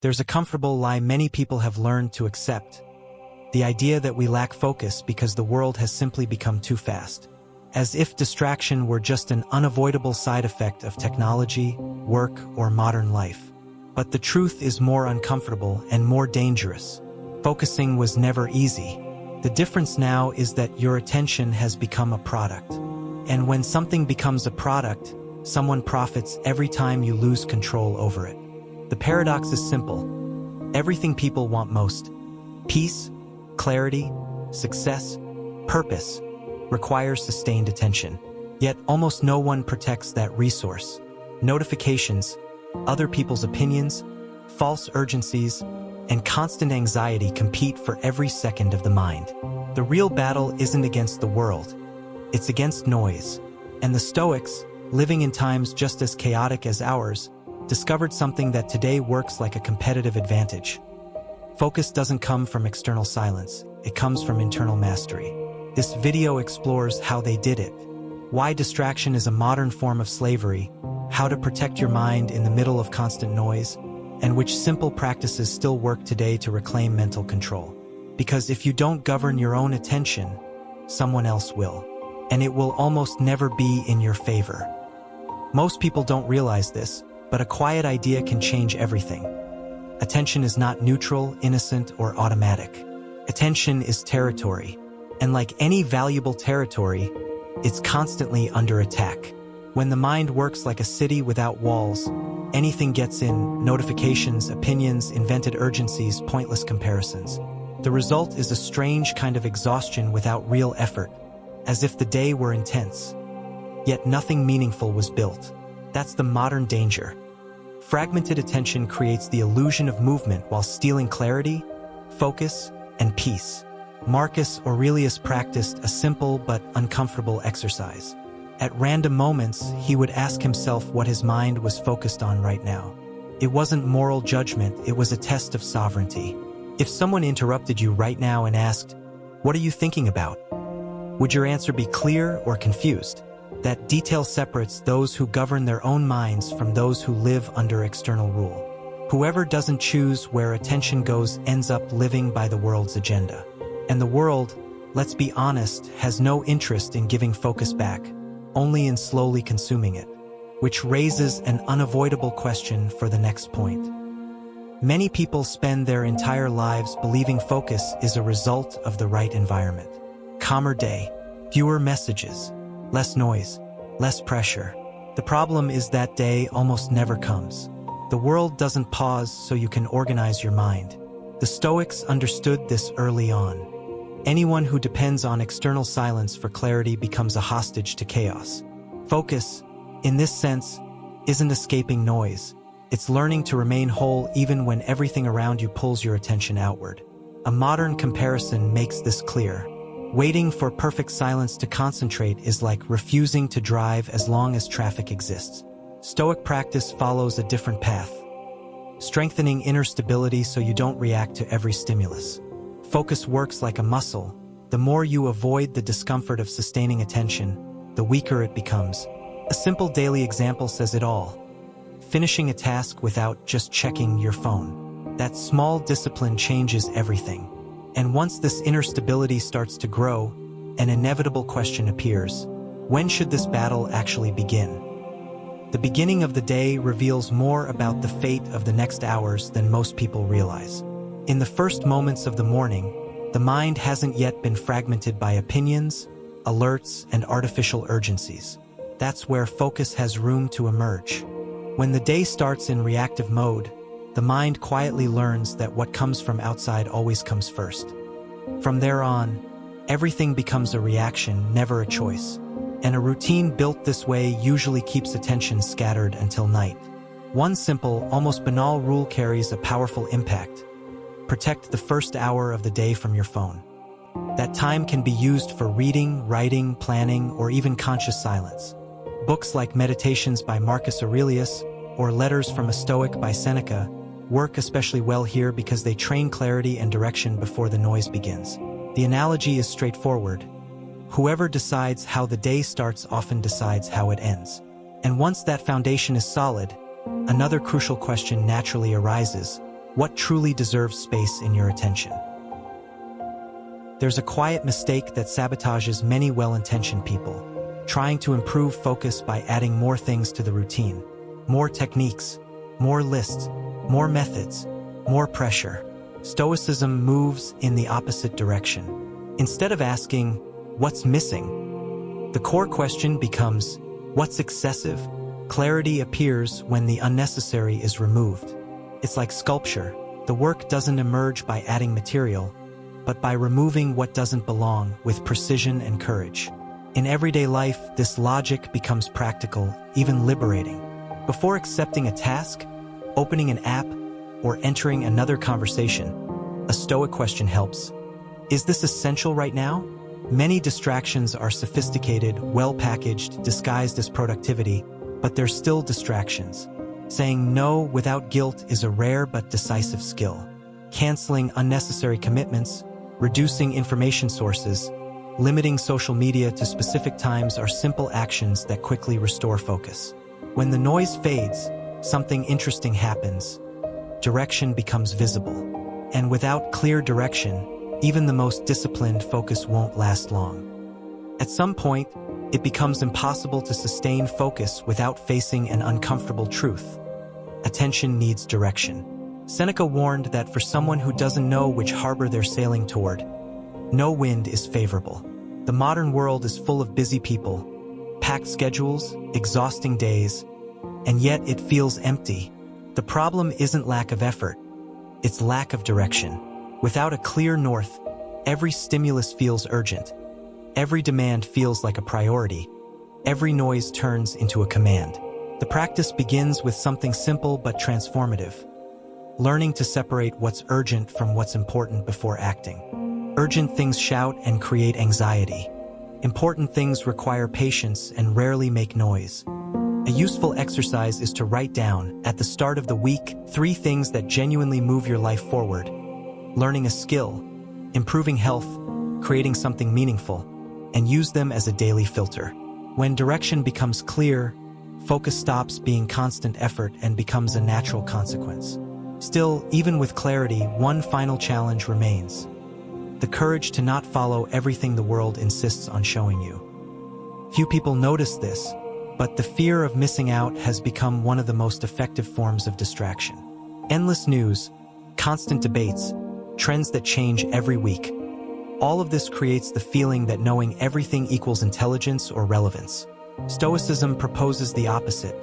There's a comfortable lie many people have learned to accept. The idea that we lack focus because the world has simply become too fast. As if distraction were just an unavoidable side effect of technology, work, or modern life. But the truth is more uncomfortable and more dangerous. Focusing was never easy. The difference now is that your attention has become a product. And when something becomes a product, someone profits every time you lose control over it. The paradox is simple. Everything people want most, peace, clarity, success, purpose, requires sustained attention. Yet almost no one protects that resource. Notifications, other people's opinions, false urgencies, and constant anxiety compete for every second of the mind. The real battle isn't against the world, it's against noise. And the Stoics, living in times just as chaotic as ours, discovered something that today works like a competitive advantage. Focus doesn't come from external silence, it comes from internal mastery. This video explores how they did it, why distraction is a modern form of slavery, how to protect your mind in the middle of constant noise, and which simple practices still work today to reclaim mental control. Because if you don't govern your own attention, someone else will. And it will almost never be in your favor. Most people don't realize this, but a quiet idea can change everything. Attention is not neutral, innocent, or automatic. Attention is territory. And like any valuable territory, it's constantly under attack. When the mind works like a city without walls, anything gets in: notifications, opinions, invented urgencies, pointless comparisons. The result is a strange kind of exhaustion without real effort, as if the day were intense. Yet nothing meaningful was built. That's the modern danger. Fragmented attention creates the illusion of movement while stealing clarity, focus, and peace. Marcus Aurelius practiced a simple but uncomfortable exercise. At random moments, he would ask himself what his mind was focused on right now. It wasn't moral judgment, it was a test of sovereignty. If someone interrupted you right now and asked, "What are you thinking about?" would your answer be clear or confused? That detail separates those who govern their own minds from those who live under external rule. Whoever doesn't choose where attention goes ends up living by the world's agenda. And the world, let's be honest, has no interest in giving focus back, only in slowly consuming it. Which raises an unavoidable question for the next point. Many people spend their entire lives believing focus is a result of the right environment. Calmer day, fewer messages, less noise, less pressure. The problem is that day almost never comes. The world doesn't pause so you can organize your mind. The Stoics understood this early on. Anyone who depends on external silence for clarity becomes a hostage to chaos. Focus, in this sense, isn't escaping noise. It's learning to remain whole even when everything around you pulls your attention outward. A modern comparison makes this clear. Waiting for perfect silence to concentrate is like refusing to drive as long as traffic exists. Stoic practice follows a different path, strengthening inner stability so you don't react to every stimulus. Focus works like a muscle. The more you avoid the discomfort of sustaining attention, the weaker it becomes. A simple daily example says it all. Finishing a task without just checking your phone. That small discipline changes everything. And once this inner stability starts to grow, an inevitable question appears. When should this battle actually begin? The beginning of the day reveals more about the fate of the next hours than most people realize. In the first moments of the morning, the mind hasn't yet been fragmented by opinions, alerts, and artificial urgencies. That's where focus has room to emerge. When the day starts in reactive mode, the mind quietly learns that what comes from outside always comes first. From there on, everything becomes a reaction, never a choice. And a routine built this way usually keeps attention scattered until night. One simple, almost banal rule carries a powerful impact. Protect the first hour of the day from your phone. That time can be used for reading, writing, planning, or even conscious silence. Books like Meditations by Marcus Aurelius or Letters from a Stoic by Seneca work especially well here because they train clarity and direction before the noise begins. The analogy is straightforward. Whoever decides how the day starts often decides how it ends. And once that foundation is solid, another crucial question naturally arises. What truly deserves space in your attention? There's a quiet mistake that sabotages many well-intentioned people, trying to improve focus by adding more things to the routine. More techniques, more lists, more methods, more pressure. Stoicism moves in the opposite direction. Instead of asking, what's missing? The core question becomes, what's excessive? Clarity appears when the unnecessary is removed. It's like sculpture. The work doesn't emerge by adding material, but by removing what doesn't belong with precision and courage. In everyday life, this logic becomes practical, even liberating. Before accepting a task, opening an app, or entering another conversation, a Stoic question helps. Is this essential right now? Many distractions are sophisticated, well-packaged, disguised as productivity, but they're still distractions. Saying no without guilt is a rare but decisive skill. Canceling unnecessary commitments, reducing information sources, limiting social media to specific times are simple actions that quickly restore focus. When the noise fades, something interesting happens. Direction becomes visible. And without clear direction, even the most disciplined focus won't last long. At some point, it becomes impossible to sustain focus without facing an uncomfortable truth. Attention needs direction. Seneca warned that for someone who doesn't know which harbor they're sailing toward, no wind is favorable. The modern world is full of busy people, packed schedules, exhausting days, and yet it feels empty. The problem isn't lack of effort, it's lack of direction. Without a clear north, every stimulus feels urgent. Every demand feels like a priority. Every noise turns into a command. The practice begins with something simple but transformative. Learning to separate what's urgent from what's important before acting. Urgent things shout and create anxiety. Important things require patience and rarely make noise. A useful exercise is to write down, at the start of the week, 3 things that genuinely move your life forward. Learning a skill, improving health, creating something meaningful, and use them as a daily filter. When direction becomes clear, focus stops being constant effort and becomes a natural consequence. Still, even with clarity, one final challenge remains. The courage to not follow everything the world insists on showing you. Few people notice this, but the fear of missing out has become one of the most effective forms of distraction. Endless news, constant debates, trends that change every week. All of this creates the feeling that knowing everything equals intelligence or relevance. Stoicism proposes the opposite,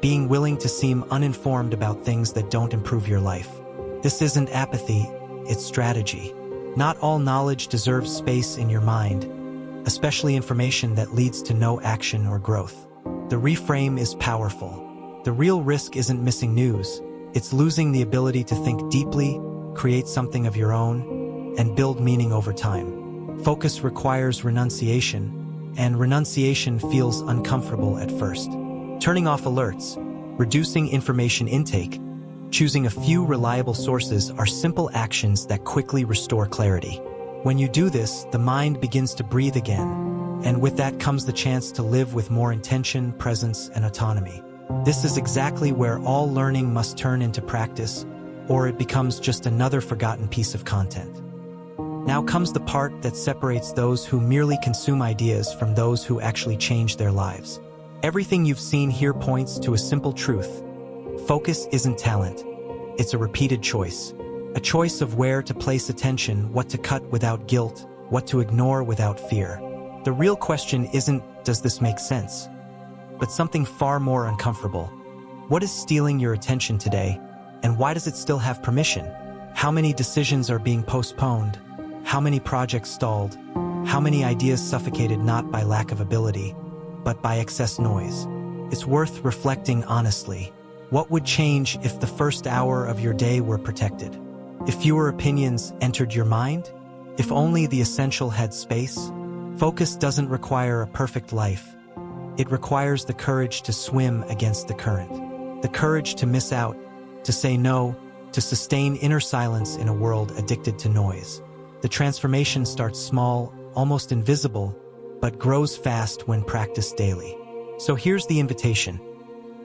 being willing to seem uninformed about things that don't improve your life. This isn't apathy, it's strategy. Not all knowledge deserves space in your mind, especially information that leads to no action or growth. The reframe is powerful. The real risk isn't missing news, it's losing the ability to think deeply, create something of your own, and build meaning over time. Focus requires renunciation, and renunciation feels uncomfortable at first. Turning off alerts, reducing information intake, choosing a few reliable sources are simple actions that quickly restore clarity. When you do this, the mind begins to breathe again, and with that comes the chance to live with more intention, presence, and autonomy. This is exactly where all learning must turn into practice, or it becomes just another forgotten piece of content. Now comes the part that separates those who merely consume ideas from those who actually change their lives. Everything you've seen here points to a simple truth. Focus isn't talent. It's a repeated choice. A choice of where to place attention, what to cut without guilt, what to ignore without fear. The real question isn't, does this make sense? But something far more uncomfortable. What is stealing your attention today, and why does it still have permission? How many decisions are being postponed? How many projects stalled? How many ideas suffocated not by lack of ability, but by excess noise? It's worth reflecting honestly. What would change if the first hour of your day were protected? If fewer opinions entered your mind? If only the essential had space? Focus doesn't require a perfect life. It requires the courage to swim against the current. The courage to miss out, to say no, to sustain inner silence in a world addicted to noise. The transformation starts small, almost invisible, but grows fast when practiced daily. So here's the invitation.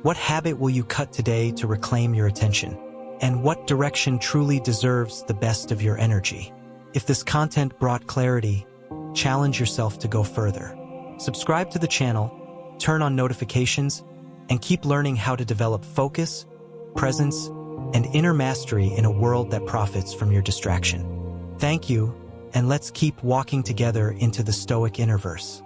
What habit will you cut today to reclaim your attention? and what direction truly deserves the best of your energy. If this content brought clarity, challenge yourself to go further. Subscribe to the channel, turn on notifications, and keep learning how to develop focus, presence, and inner mastery in a world that profits from your distraction. Thank you, and let's keep walking together into the Stoic Innerverse.